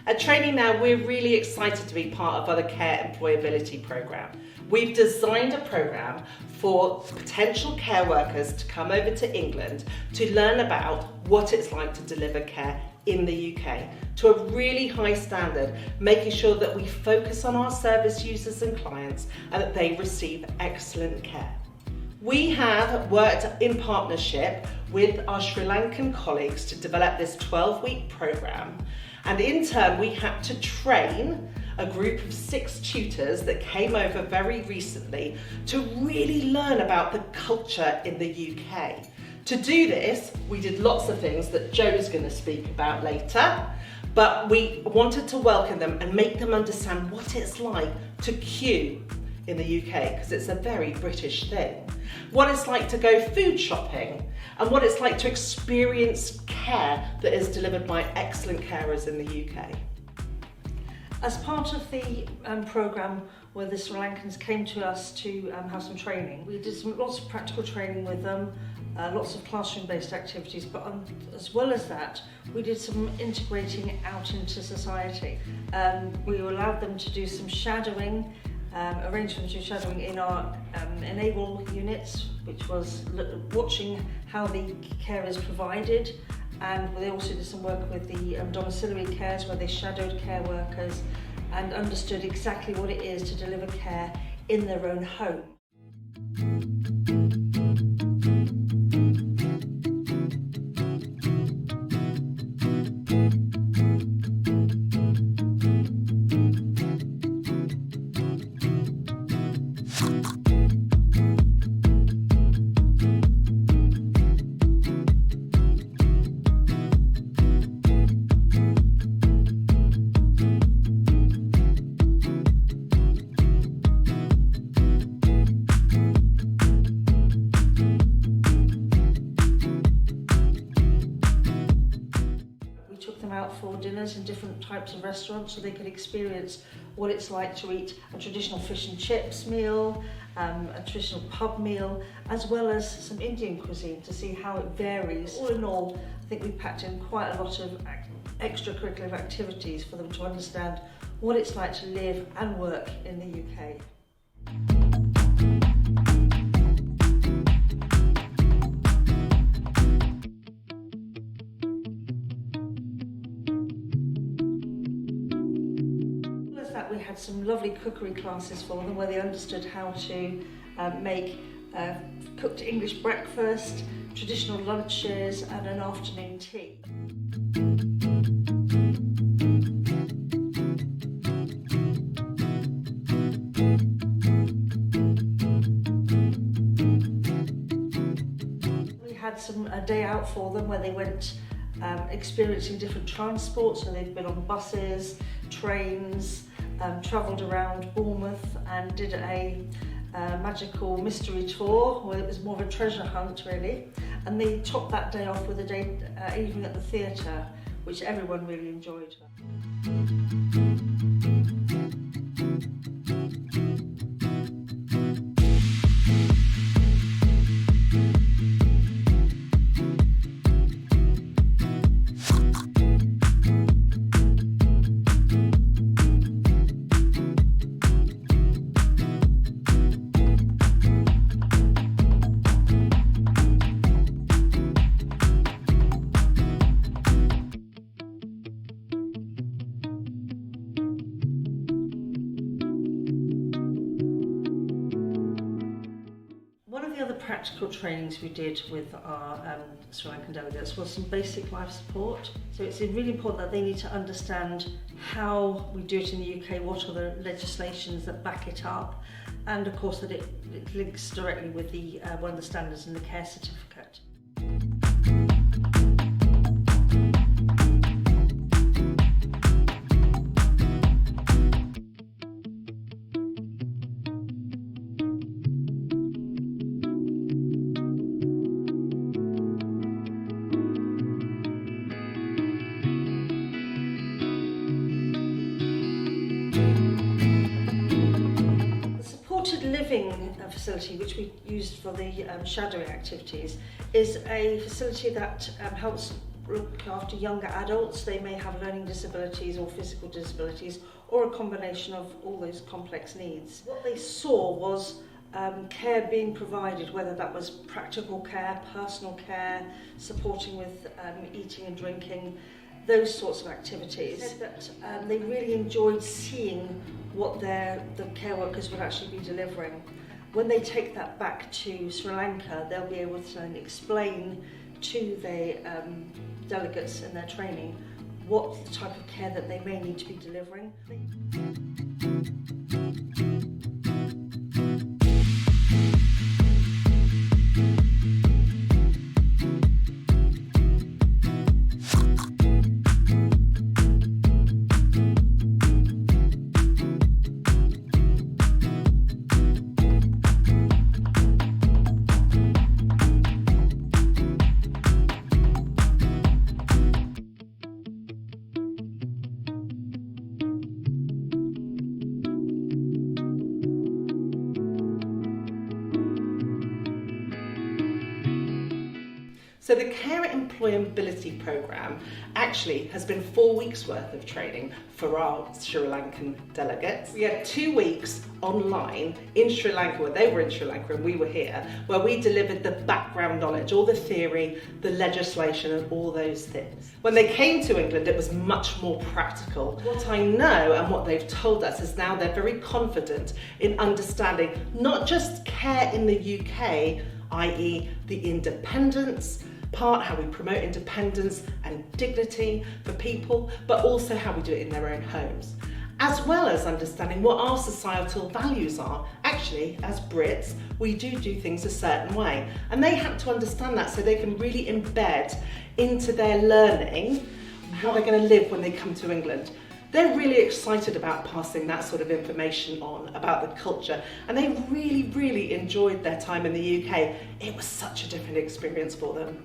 At Training Now, we're really excited to be part of the Care Employability Programme. We've designed a programme for potential care workers to come over to England to learn about what it's like to deliver care in the UK to a really high standard, making sure that we focus on our service users and clients and that they receive excellent care. We have worked in partnership with our Sri Lankan colleagues to develop this 12-week programme, and in turn we had to train a group of 6 tutors that came over very recently to really learn about the culture in the UK. To do this, we did lots of things that Joe's going to speak about later, but we wanted to welcome them and make them understand what it's like to queue in the UK, because it's a very British thing. What it's like to go food shopping, and what it's like to experience care that is delivered by excellent carers in the UK. As part of the programme where the Sri Lankans came to us to have some training, we did lots of practical training with them, lots of classroom-based activities, but as well as that, we did some integrating out into society. We allowed them to do some shadowing, arranged for them to do shadowing in our Enable units, which was watching how the care is provided, and they also did some work with the domiciliary cares where they shadowed care workers and understood exactly what it is to deliver care in their own home. Out for dinners in different types of restaurants so they could experience what it's like to eat a traditional fish and chips meal, a traditional pub meal, as well as some Indian cuisine to see how it varies. All in all, I think we packed in quite a lot of extracurricular activities for them to understand what it's like to live and work in the UK. We had some lovely cookery classes for them where they understood how to make cooked English breakfast, traditional lunches and an afternoon tea. We had a day out for them where they went experiencing different transport, so they've been on buses, trains, travelled around Bournemouth and did a magical mystery tour where it was more of a treasure hunt really, and they topped that day off with a day evening at the theatre, which everyone really enjoyed. Practical trainings we did with our Sri Lankan delegates was some basic life support. So it's really important that they need to understand how we do it in the UK, what are the legislations that back it up, and of course that it links directly with the one of the standards in the care certificate. Living facility, which we used for the shadowing activities, is a facility that helps look after younger adults. They may have learning disabilities or physical disabilities or a combination of all those complex needs. What they saw was care being provided, whether that was practical care, personal care, supporting with eating and drinking, those sorts of activities. That they really enjoyed seeing what the care workers would actually be delivering. When they take that back to Sri Lanka, they'll be able to then explain to the delegates in their training what the type of care that they may need to be delivering. So the Care Employability Programme actually has been 4 weeks worth of training for our Sri Lankan delegates. We had 2 weeks online in Sri Lanka, where they were in Sri Lanka and we were here, where we delivered the background knowledge, all the theory, the legislation and all those things. When they came to England, it was much more practical. What I know and what they've told us is now they're very confident in understanding not just care in the UK, i.e. the independence part, how we promote independence and dignity for people, but also how we do it in their own homes, as well as understanding what our societal values are. Actually, as Brits, we do things a certain way, and they have to understand that so they can really embed into their learning how they're going to live when they come to England. They're really excited about passing that sort of information on about the culture, and they really enjoyed their time in the UK. It was such a different experience for them.